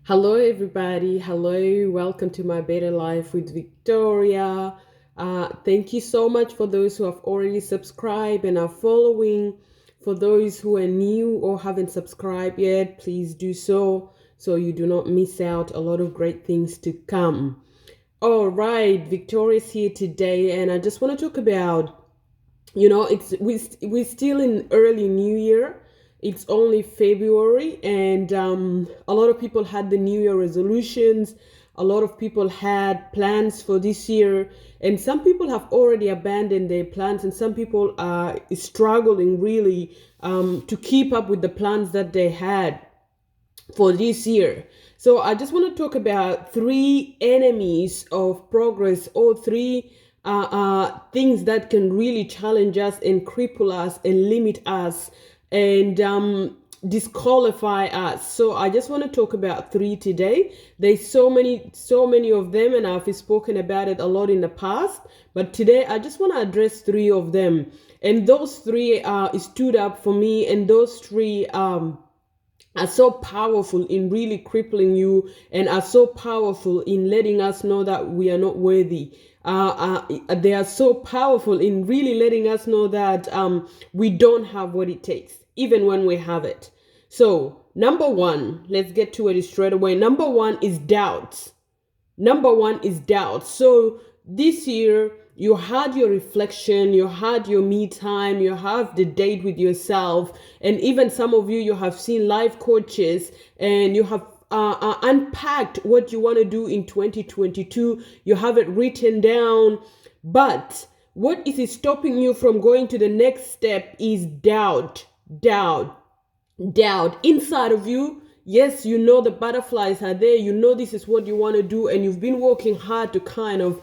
Hello, everybody. Hello, welcome to My Better Life with Victoria. Thank you so much for those who have already subscribed and are following. For those who are new or haven't subscribed yet, please do so you do not miss out a lot of great things to come. All right, Victoria's here today, and I just want to talk about we're still in early new year. It's only February, and a lot of people had the new year resolutions. A lot of people had plans for this year, and some people have already abandoned their plans, and some people are struggling really to keep up with the plans that they had for this year. So I just want to talk about three enemies of progress, or three things that can really challenge us and cripple us and limit us and disqualify us. So I just want to talk about three today. There's so many of them, and I've spoken about it a lot in the past. But today I just want to address three of them, and those three stood up for me, and those three are so powerful in really crippling you, and are so powerful in letting us know that we are not worthy. They are so powerful in really letting us know that we don't have what it takes, even when we have it. So, number one, let's get to it straight away. Number one is doubt. Number one is doubt. So, this year, you had your reflection, you had your me time, you have the date with yourself, and even some of you have seen life coaches, and you have unpacked what you want to do in 2022. You have it written down, but what is stopping you from going to the next step is doubt inside of you. Yes, you know the butterflies are there. You know this is what you want to do, and you've been working hard to kind of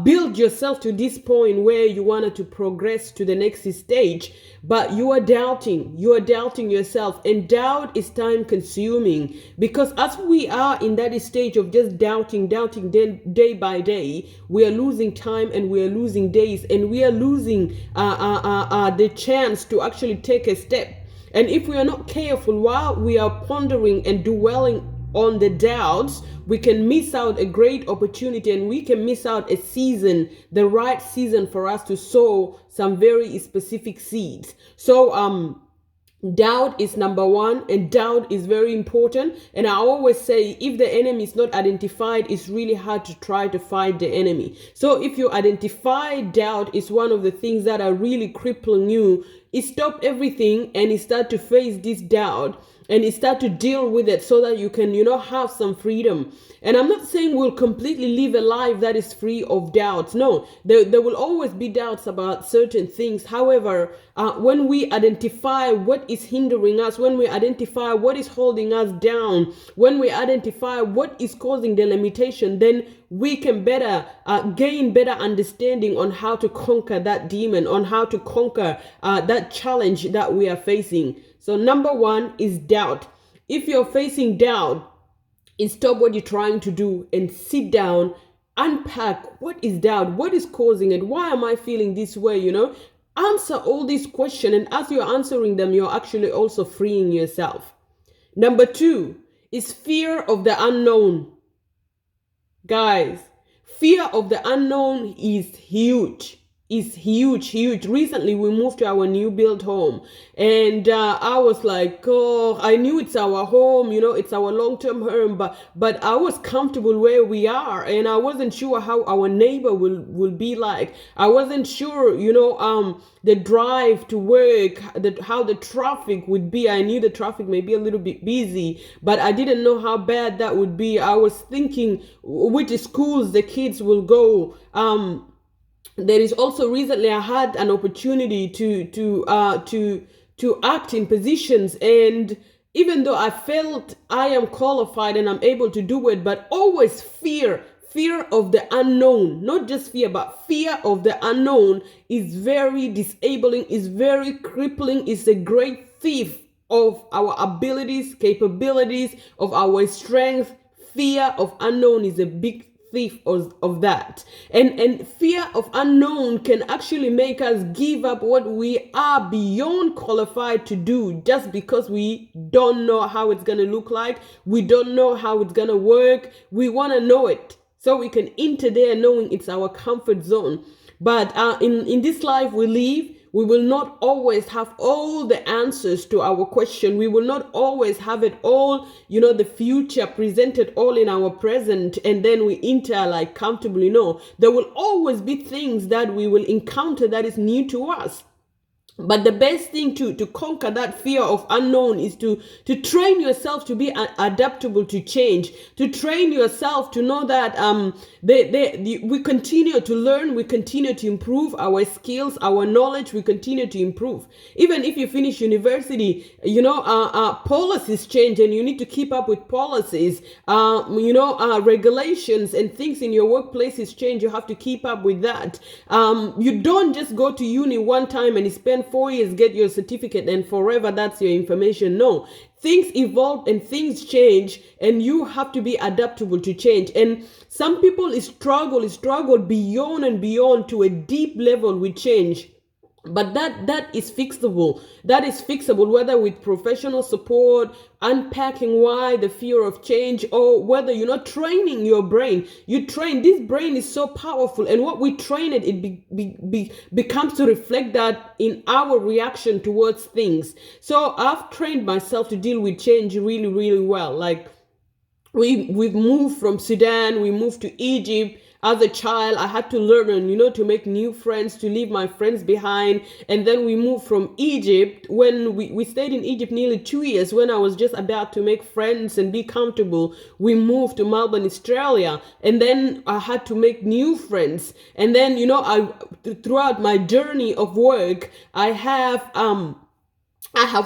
build yourself to this point where you wanted to progress to the next stage. But you are doubting. You are doubting yourself, and doubt is time consuming, because as we are in that stage of just doubting day by day, we are losing time, and we are losing days, and we are losing the chance to actually take a step. And if we are not careful while we are pondering and dwelling on the doubts, we can miss out a great opportunity, and we can miss out a season, the right season for us to sow some very specific seeds. So, doubt is number one, and doubt is very important. And I always say, if the enemy is not identified, it's really hard to try to fight the enemy. So if you identify doubt is one of the things that are really crippling you, it stop everything, and you start to face this doubt, and you start to deal with it, so that you can, have some freedom. And I'm not saying we'll completely live a life that is free of doubts. No, there will always be doubts about certain things. However, when we identify what is hindering us, when we identify what is holding us down, when we identify what is causing the limitation, then we can better gain better understanding on how to conquer that demon, on how to conquer that challenge that we are facing. So number one is doubt. If you're facing doubt, stop what you're trying to do and sit down, unpack what is doubt, what is causing it, why am I feeling this way, Answer all these questions, and as you're answering them, you're actually also freeing yourself. Number two is fear of the unknown. Guys, fear of the unknown is huge. Is huge. Recently, we moved to our new built home, and I was like, oh, I knew it's our home, it's our long-term home, but I was comfortable where we are, and I wasn't sure how our neighbor will be like. I wasn't sure, the drive to work, how the traffic would be. I knew the traffic may be a little bit busy, but I didn't know how bad that would be. I was thinking which schools the kids will go. There is also recently I had an opportunity to act in positions, and even though I felt I am qualified and I'm able to do it, but always fear of the unknown, not just fear, but fear of the unknown is very disabling, is very crippling, is a great thief of our abilities, capabilities, of our strength. Fear of unknown is a big thief of that. And fear of unknown can actually make us give up what we are beyond qualified to do just because we don't know how it's going to look like. We don't know how it's going to work. We want to know it so we can enter there knowing it's our comfort zone. But in this life we live, we will not always have all the answers to our question. We will not always have it all, the future presented all in our present, and then we enter like comfortably. No, there will always be things that we will encounter that is new to us. But the best thing to conquer that fear of unknown is to train yourself to be adaptable to change, to train yourself to know that we continue to learn, we continue to improve our skills, our knowledge, we continue to improve. Even if you finish university, policies change and you need to keep up with policies. Regulations and things in your workplaces change. You have to keep up with that. You don't just go to uni one time and spend 4 years, get your certificate, and forever that's your information. No, things evolve and things change, and you have to be adaptable to change. And some people struggle beyond and beyond to a deep level with change. But that is fixable. That is fixable, whether with professional support, unpacking why the fear of change, or whether you're not training your brain. You train, this brain is so powerful, and what we train it becomes to reflect that in our reaction towards things. So I've trained myself to deal with change really, really well. Like we've moved from Sudan, we moved to Egypt. As a child, I had to learn, to make new friends, to leave my friends behind. And then we moved from Egypt. When we stayed in Egypt nearly 2 years, when I was just about to make friends and be comfortable, we moved to Melbourne, Australia. And then I had to make new friends. And then, throughout my journey of work, I have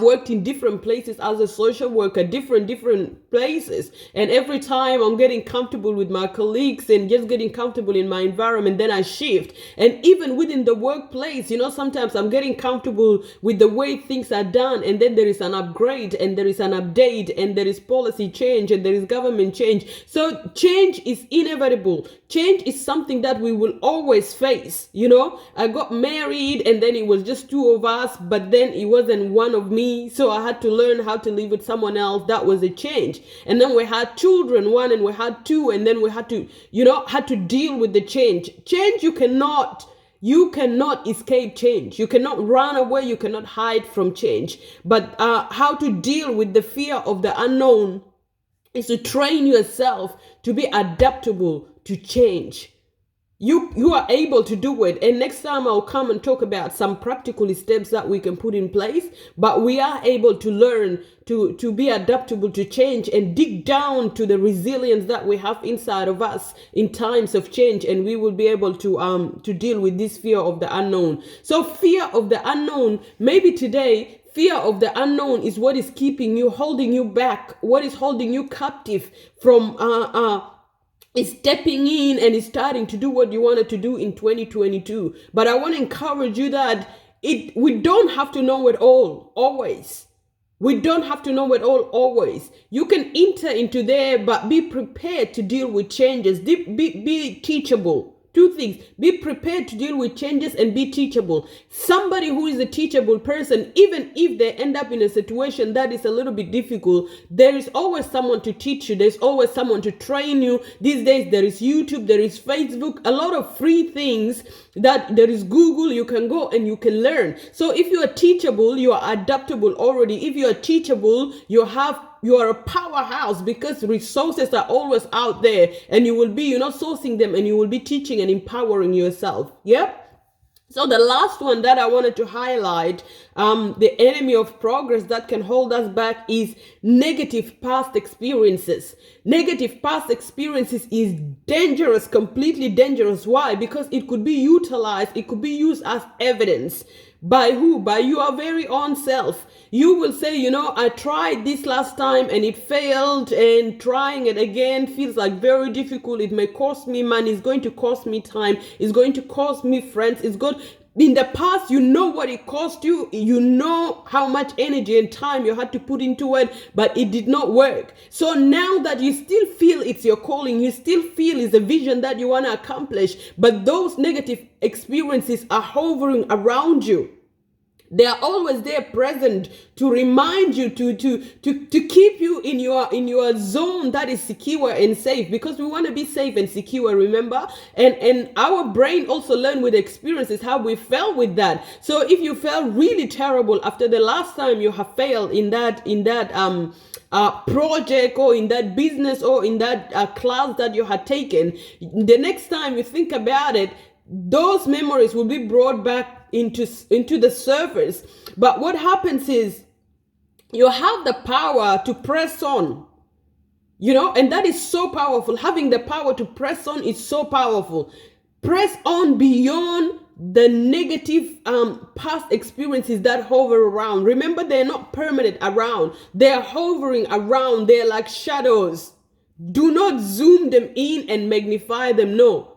worked in different places as a social worker, different places. And every time I'm getting comfortable with my colleagues and just getting comfortable in my environment, then I shift. And even within the workplace, sometimes I'm getting comfortable with the way things are done. And then there is an upgrade and there is an update and there is policy change and there is government change. So change is inevitable. Change is something that we will always face. I got married and then it was just two of us, but then it wasn't one of me. So I had to learn how to live with someone else. That was a change. And then we had children, one, and we had two, and then we had to, had to deal with the change. Change, you cannot escape change. You cannot run away. You cannot hide from change. But how to deal with the fear of the unknown is to train yourself to be adaptable to change. You are able to do it. And next time I'll come and talk about some practical steps that we can put in place. But we are able to learn to be adaptable to change and dig down to the resilience that we have inside of us in times of change. And we will be able to deal with this fear of the unknown. So fear of the unknown, maybe today, fear of the unknown is what is keeping you, holding you back, what is holding you captive from is stepping in and is starting to do what you wanted to do in 2022. But I want to encourage you that we don't have to know it all, always. We don't have to know it all, always. You can enter into there, but be prepared to deal with changes. Be teachable. Two things: be prepared to deal with changes and be teachable. Somebody who is a teachable person, even if they end up in a situation that is a little bit difficult, there is always someone to teach you. There's always someone to train you. These days, there is YouTube, there is Facebook, a lot of free things that there is Google. You can go and you can learn. So if you are teachable, you are adaptable already. If you are teachable, you are a powerhouse because resources are always out there, and you will be, sourcing them, and you will be teaching and empowering yourself. Yep. So the last one that I wanted to highlight, the enemy of progress that can hold us back is negative past experiences. Negative past experiences is dangerous, completely dangerous. Why? Because it could be utilized, it could be used as evidence. By who? By your very own self. You will say, I tried this last time and it failed, and trying it again feels like very difficult. It may cost me money. It's going to cost me time. It's going to cost me friends. In the past, you know what it cost you. You know how much energy and time you had to put into it, but it did not work. So now that you still feel it's your calling, you still feel it's a vision that you want to accomplish, but those negative experiences are hovering around you. They are always there present to remind you, to keep you in your zone that is secure and safe, because we want to be safe and secure, remember? And our brain also learn with experiences how we felt with that. So if you felt really terrible after the last time you have failed in that project, or in that business, or in that class that you had taken, the next time you think about it, those memories will be brought back into the surface. But what happens is you have the power to press on, and that is so powerful. Having the power to press on is so powerful. Press on beyond the negative past experiences that hover around. Remember, they're not permanent around. They're hovering around. They're like shadows. Do not zoom them in and magnify them. No.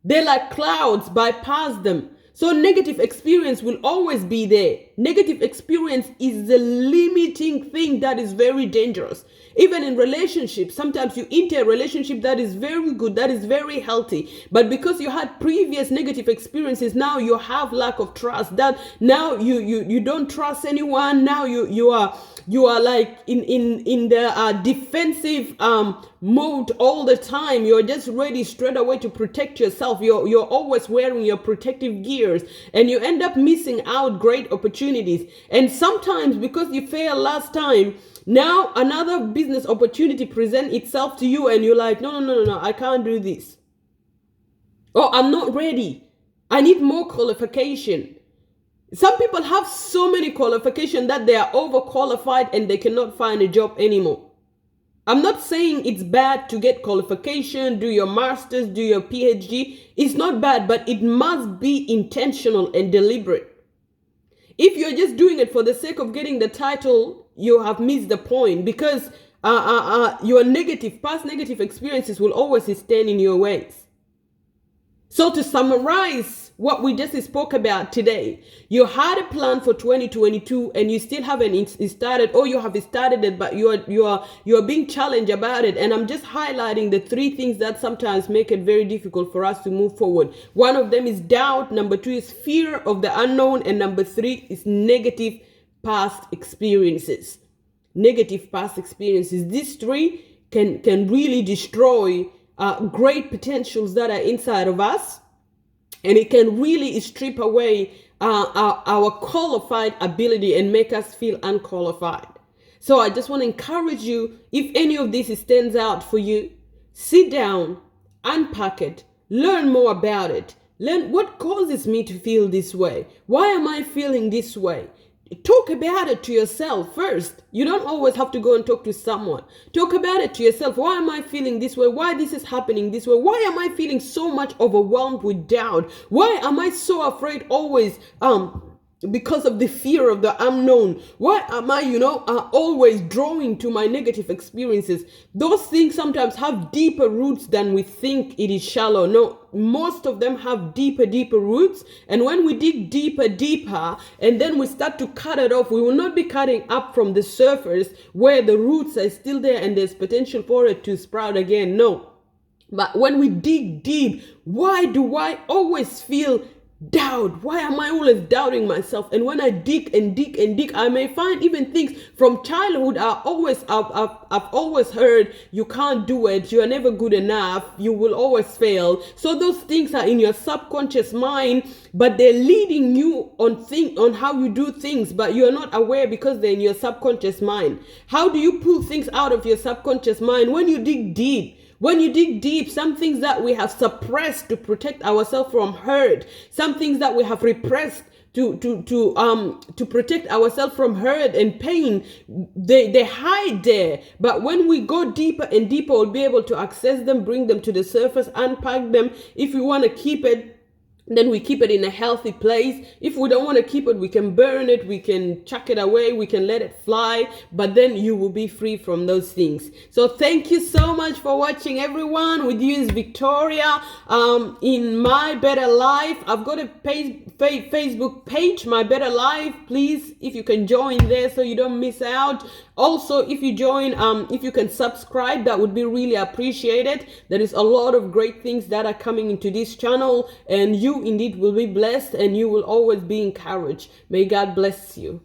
They're like clouds. Bypass them. So negative experience will always be there. Negative experience is the limiting thing that is very dangerous. Even in relationships, sometimes you enter a relationship that is very good, that is very healthy, but because you had previous negative experiences, now you have lack of trust. That now you don't trust anyone. Now you are like in the defensive mode all the time. You're just ready straight away to protect yourself. You're always wearing your protective gears, and you end up missing out great opportunities. And sometimes because you failed last time, now another business opportunity presents itself to you, and you're like, no, I can't do this. Or I'm not ready. I need more qualification. Some people have so many qualifications that they are overqualified and they cannot find a job anymore. I'm not saying it's bad to get qualification, do your master's, do your PhD. It's not bad, but it must be intentional and deliberate. If you're just doing it for the sake of getting the title, you have missed the point, because your past negative experiences will always stand in your ways. So to summarize what we just spoke about today, you had a plan for 2022 and you still haven't started, or you have started it, but you are being challenged about it. And I'm just highlighting the 3 things that sometimes make it very difficult for us to move forward. One of them is doubt. Number 2 is fear of the unknown. And number 3 is negative past experiences. Negative past experiences. These 3 can really destroy great potentials that are inside of us, and it can really strip away our qualified ability and make us feel unqualified. So I just want to encourage you, if any of this stands out for you, sit down, unpack it, learn more about it, learn what causes me to feel this way. Why am I feeling this way? Talk about it to yourself first. You don't always have to go and talk to someone. Talk about it to yourself. Why am I feeling this way? Why this is happening this way? Why am I feeling so much overwhelmed with doubt? Why am I so afraid always because of the fear of the unknown? Why am I, always drawing to my negative experiences? Those things sometimes have deeper roots than we think. It is shallow. No, most of them have deeper roots. And when we dig deeper, and then we start to cut it off, we will not be cutting up from the surface where the roots are still there and there's potential for it to sprout again. No. But when we dig deep, why do I always feel doubt? Why am I always doubting myself? And when I dig and dig, I may find even things from childhood. I've always heard, you can't do it, you are never good enough, you will always fail. So those things are in your subconscious mind, but they're leading you on how you do things, but you're not aware because they're in your subconscious mind. How do you pull things out of your subconscious mind? When you dig deep. When you dig deep, some things that we have suppressed to protect ourselves from hurt, some things that we have repressed to protect ourselves from hurt and pain, they hide there. But when we go deeper and deeper, we'll be able to access them, bring them to the surface, unpack them. If we want to keep it, then we keep it in a healthy place. If we don't want to keep it, we can burn it, we can chuck it away, we can let it fly, but then you will be free from those things. So thank you so much for watching, everyone. With you is Victoria. In My Better Life, I've got a Facebook page, My Better Life. Please, if you can join there so you don't miss out. Also, if you join, if you can subscribe, that would be really appreciated. There is a lot of great things that are coming into this channel, and you indeed will be blessed, and you will always be encouraged. May God bless you.